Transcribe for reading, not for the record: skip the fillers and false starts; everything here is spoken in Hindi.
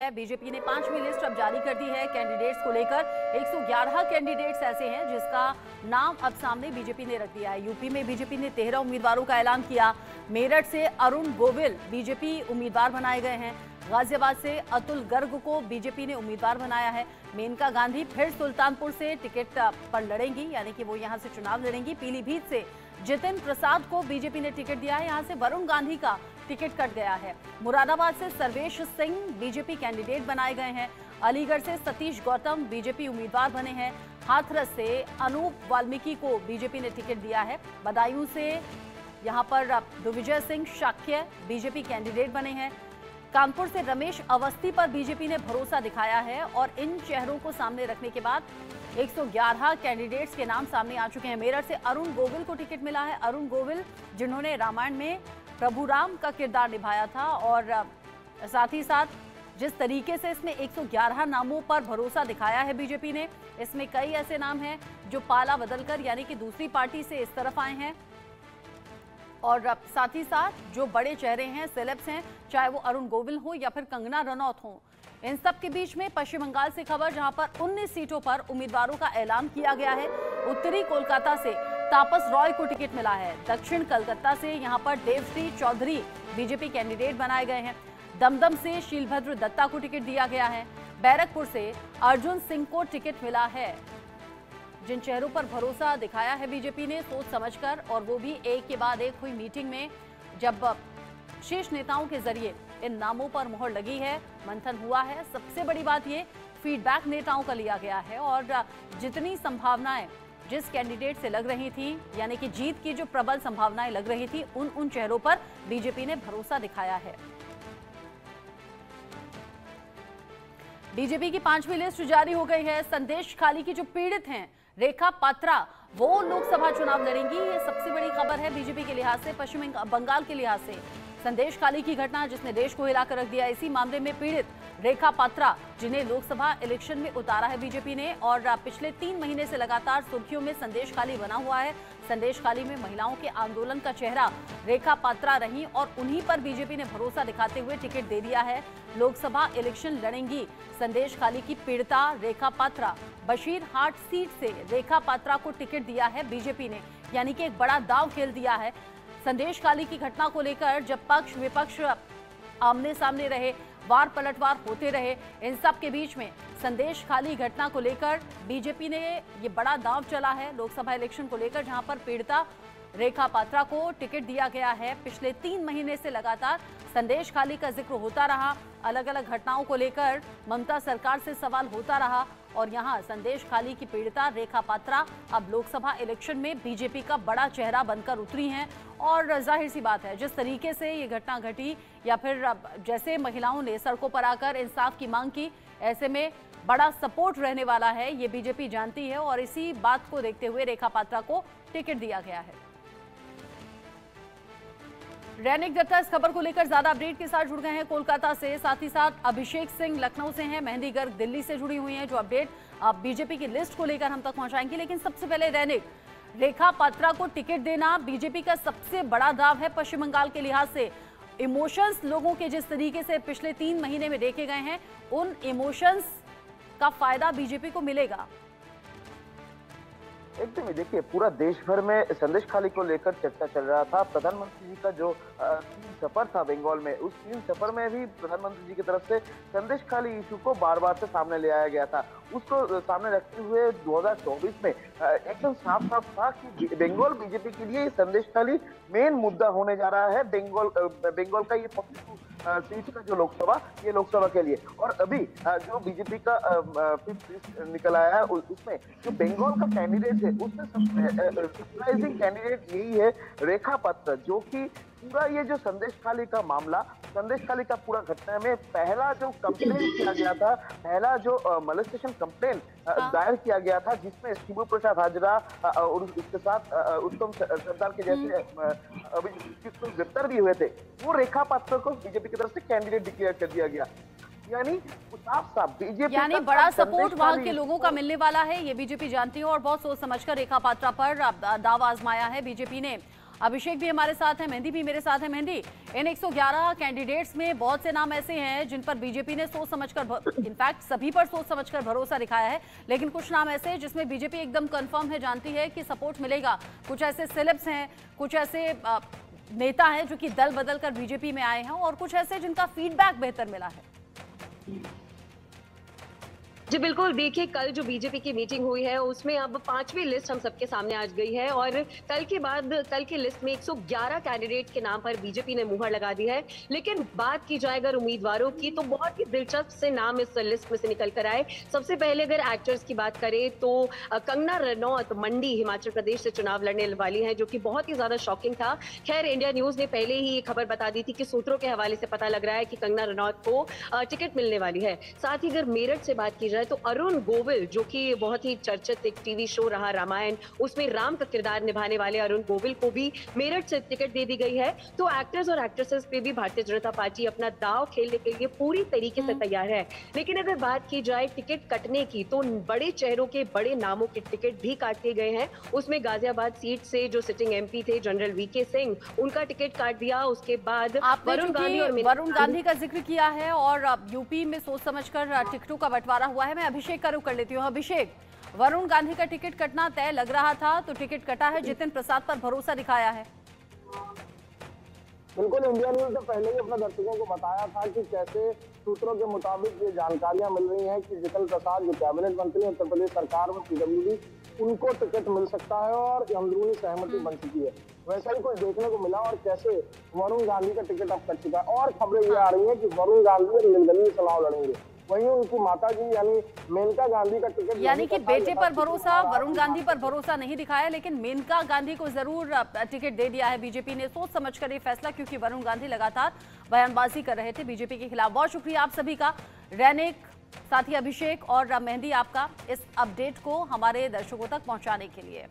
बीजेपी ने 5वीं लिस्ट अब जारी कर दी है कैंडिडेट्स को लेकर। 111 कैंडिडेट्स ऐसे हैं जिसका नाम अब सामने बीजेपी ने रख दिया है। यूपी में बीजेपी ने 13 उम्मीदवारों का ऐलान किया। मेरठ से अरुण गोविल बीजेपी उम्मीदवार बनाए गए हैं। गाजियाबाद से अतुल गर्ग को बीजेपी ने उम्मीदवार बनाया है। मेनका गांधी फिर सुल्तानपुर से टिकट पर लड़ेंगी, यानी कि वो यहां से चुनाव लड़ेंगी। पीलीभीत से जितिन प्रसाद को बीजेपी ने टिकट दिया है। यहां से वरुण गांधी का टिकट कट गया है। मुरादाबाद से सर्वेश सिंह बीजेपी कैंडिडेट बनाए गए हैं। अलीगढ़ से सतीश गौतम बीजेपी उम्मीदवार बने हैं। हाथरस से अनूप वाल्मीकि को बीजेपी ने टिकट दिया है। बदायूं से यहां पर दिग्विजय सिंह शाक्य बीजेपी कैंडिडेट बने हैं। कानपुर से रमेश अवस्थी पर बीजेपी ने भरोसा दिखाया है और इन चेहरों को सामने रखने के बाद 111 कैंडिडेट्स के नाम सामने आ चुके हैं। मेरठ से अरुण गोविल को टिकट मिला है। अरुण गोविल जिन्होंने रामायण में प्रभु राम का किरदार निभाया था और साथ ही साथ जिस तरीके से इसमें 111 नामों पर भरोसा दिखाया है बीजेपी ने, इसमें कई ऐसे नाम हैं जो पाला बदलकर यानी कि दूसरी पार्टी से इस तरफ आए हैं और साथ ही साथ जो बड़े चेहरे हैं, सेलेब्स हैं, चाहे वो अरुण गोविल हो या फिर कंगना रनौत हो, इन सब के बीच में पश्चिम बंगाल से खबर जहां पर 19 सीटों पर उम्मीदवारों का ऐलान किया गया है। उत्तरी कोलकाता से तापस रॉय को टिकट मिला है। दक्षिण कलकत्ता से यहां पर देवश्री चौधरी बीजेपी कैंडिडेट बनाए गए हैं। दमदम से शीलभद्र दत्ता को टिकट दिया गया है। बैरकपुर से अर्जुन सिंह को टिकट मिला है। जिन चेहरों पर भरोसा दिखाया है बीजेपी ने सोच समझकर, और वो भी एक के बाद एक हुई मीटिंग में जब शीर्ष नेताओं के जरिए इन नामों पर मोहर लगी है, मंथन हुआ है। सबसे बड़ी बात ये फीडबैक नेताओं का लिया गया है और जितनी संभावनाएं जिस कैंडिडेट से लग रही थी, यानी कि जीत की जो प्रबल संभावनाएं लग रही थी, उन चेहरों पर बीजेपी ने भरोसा दिखाया है। बीजेपी की 5वीं लिस्ट जारी हो गई है। संदेश खाली की जो पीड़ित हैं रेखा पात्रा, वो लोकसभा चुनाव लड़ेंगी। ये सबसे बड़ी खबर है बीजेपी के लिहाज से, पश्चिम बंगाल के लिहाज से। संदेश खाली की घटना जिसने देश को हिलाकर रख दिया, इसी मामले में पीड़ित रेखा पात्रा, जिन्हें लोकसभा इलेक्शन में उतारा है बीजेपी ने और पिछले 3 महीने से लगातार सुर्खियों में संदेश खाली बना हुआ है। संदेश खाली में महिलाओं के आंदोलन का चेहरा रेखा पात्रा रही और उन्हीं पर बीजेपी ने भरोसा दिखाते हुए टिकट दे दिया है। लोकसभा इलेक्शन लड़ेंगी संदेश खाली की पीड़िता रेखा पात्रा। बशीरहाट सीट से रेखा पात्रा को टिकट दिया है बीजेपी ने, यानी कि एक बड़ा दांव खेल दिया है। संदेश खाली की घटना को लेकर जब पक्ष विपक्ष आमने सामने रहे, वार पलटवार होते रहे, इन सब के बीच में संदेश खाली घटना को लेकर बीजेपी ने ये बड़ा दांव चला है लोकसभा इलेक्शन को लेकर, जहां पर पीड़िता रेखा पात्रा को टिकट दिया गया है। पिछले 3 महीने से लगातार संदेश खाली का जिक्र होता रहा, अलग अलग घटनाओं को लेकर ममता सरकार से सवाल होता रहा और यहां संदेश खाली की पीड़िता रेखा पात्रा अब लोकसभा इलेक्शन में बीजेपी का बड़ा चेहरा बनकर उतरी हैं। और जाहिर सी बात है, जिस तरीके से ये घटना घटी या फिर जैसे महिलाओं ने सड़कों पर आकर इंसाफ की मांग की, ऐसे में बड़ा सपोर्ट रहने वाला है, ये बीजेपी जानती है और इसी बात को देखते हुए रेखा पात्रा को टिकट दिया गया है। रैनिक दत्ता इस खबर को लेकर ज्यादा अपडेट के साथ जुड़ गए हैं कोलकाता से, साथ ही साथ अभिषेक सिंह लखनऊ से हैं, मेहंदी गर्ग दिल्ली से जुड़ी हुई हैं, जो अपडेट बीजेपी की लिस्ट को लेकर हम तक पहुंचाएंगे। लेकिन सबसे पहले रैनिक, रेखा पात्रा को टिकट देना बीजेपी का सबसे बड़ा दाव है पश्चिम बंगाल के लिहाज से। इमोशंस लोगों के जिस तरीके से पिछले 3 महीने में देखे गए हैं, उन इमोशंस का फायदा बीजेपी को मिलेगा। एकदम ही देखिए, पूरा देश भर में संदेश खाली को लेकर चर्चा चल रहा था। प्रधानमंत्री जी का जो 3 सफर था बंगाल में, उस 3 सफर में भी प्रधानमंत्री जी की तरफ से संदेश खाली इशू को बार बार से सामने ले आया गया था। उसको सामने रखते हुए 2024 में एकदम साफ साफ था कि बंगाल बीजेपी के लिए संदेश खाली मेन मुद्दा होने जा रहा है। बंगाल का ये 42 सीट का जो लोकसभा के लिए, और अभी जो बीजेपी का 5th लिस्ट निकल आया है, उसमें जो बंगाल का कैंडिडेट है, उसमें सबसे सरप्राइजिंग कैंडिडेट यही है रेखा पात्रा, जो कि पूरा ये जो संदेश खाली का मामला, संदेश खाली का पूरा घटना में पहला जो कंप्लेन किया गया था, पहला जो मोलेस्टेशन कंप्लेन दायर किया गया था, जिसमें शिबू प्रसाद हाजरा और उसके साथ उत्तम सरदार के जैसे अभियुक्त गिरफ्तार भी हुए थे, वो रेखा पात्रा को बीजेपी की तरफ से कैंडिडेट डिक्लेयर कर दिया गया। यानी साफ बीजेपी, यानी बड़ा सपोर्ट वहां के लोगों का मिलने वाला है, ये बीजेपी जानती है और बहुत सोच समझकर रेखा पात्रा पर दाव आजमाया है बीजेपी ने। अभिषेक भी हमारे साथ है, मेहंदी भी मेरे साथ है। मेहंदी, इन 111 कैंडिडेट्स में बहुत से नाम ऐसे हैं जिन पर बीजेपी ने सोच समझकर, इनफैक्ट सभी पर सोच समझकर भरोसा दिखाया है, लेकिन कुछ नाम ऐसे हैं जिसमें बीजेपी एकदम कंफर्म है, जानती है कि सपोर्ट मिलेगा। कुछ ऐसे सेलेब्स हैं, कुछ ऐसे नेता हैं जो कि दल बदल कर बीजेपी में आए हैं, और कुछ ऐसे जिनका फीडबैक बेहतर मिला है। जी बिल्कुल, देखिए कल जो बीजेपी की मीटिंग हुई है उसमें अब 5वीं लिस्ट हम सबके सामने आ गई है, और कल के बाद कल की लिस्ट में 111 कैंडिडेट के नाम पर बीजेपी ने मुहर लगा दी है। लेकिन बात की जाए अगर उम्मीदवारों की, तो बहुत ही दिलचस्प से नाम इस लिस्ट में से निकल कर आए। सबसे पहले अगर एक्टर्स की बात करें तो कंगना रनौत मंडी हिमाचल प्रदेश से चुनाव लड़ने वाली है, जो कि बहुत ही ज्यादा शॉकिंग था। खैर, इंडिया न्यूज ने पहले ही ये खबर बता दी थी कि सूत्रों के हवाले से पता लग रहा है कि कंगना रनौत को टिकट मिलने वाली है। साथ ही अगर मेरठ से बात की जाए तो अरुण गोविल, जो कि बहुत ही चर्चित एक टीवी शो रहा रामायण, उसमें राम का किरदार निभाने वाले अरुण गोविल को भी मेरठ से टिकट दे दी गई है। तो एक्टर्स और एक्ट्रेसेस पे भी भारतीय जनता पार्टी अपना दांव खेलने के लिए पूरी तरीके से तैयार है। लेकिन अगर बात की जाए टिकट कटने की, तो बड़े चेहरों के, बड़े नामों के टिकट भी काट दिए गए हैं। उसमें गाजियाबाद सीट से जो सिटिंग एमपी थे जनरल वीके सिंह, उनका टिकट काट दिया। उसके बाद वरुण गांधी का जिक्र किया है और यूपी में सोच समझकर टिकटों का बंटवारा हुआ है। मैं अभिषेक का रुख कर लेती हूँ। अभिषेक, वरुण गांधी का टिकट कटना तय लग रहा था, तो टिकट कटा है, जितिन प्रसाद पर भरोसा दिखाया है। बिल्कुल, इंडिया न्यूज ने पहले ही अपने दर्शकों को बताया था कि कैसे सूत्रों के मुताबिक ये जानकारियां मिल रही हैं कि जितिन प्रसाद जो कैबिनेट मंत्री उत्तर प्रदेश सरकार में पीडब्ल्यूडी, उनको टिकट मिल सकता है और अंदरूनी सहमति बन चुकी है। वैसा ही कुछ देखने को मिला, और कैसे वरुण गांधी का टिकट अब कट चुका है। और खबरें ये आ रही है कि वरुण गांधी निर्दलीय चुनाव लड़ेंगे। वहीं उनकी माता जी यानी मेनका गांधी का टिकट, यानी कि बेटे पर भरोसा, वरुण गांधी पर भरोसा नहीं दिखाया, लेकिन मेनका गांधी को जरूर टिकट दे दिया है बीजेपी ने, सोच समझकर ये फैसला, क्योंकि वरुण गांधी लगातार बयानबाजी कर रहे थे बीजेपी के खिलाफ। बहुत शुक्रिया आप सभी का, रैनिक, साथी अभिषेक और मेहंदी, आपका इस अपडेट को हमारे दर्शकों तक पहुंचाने के लिए।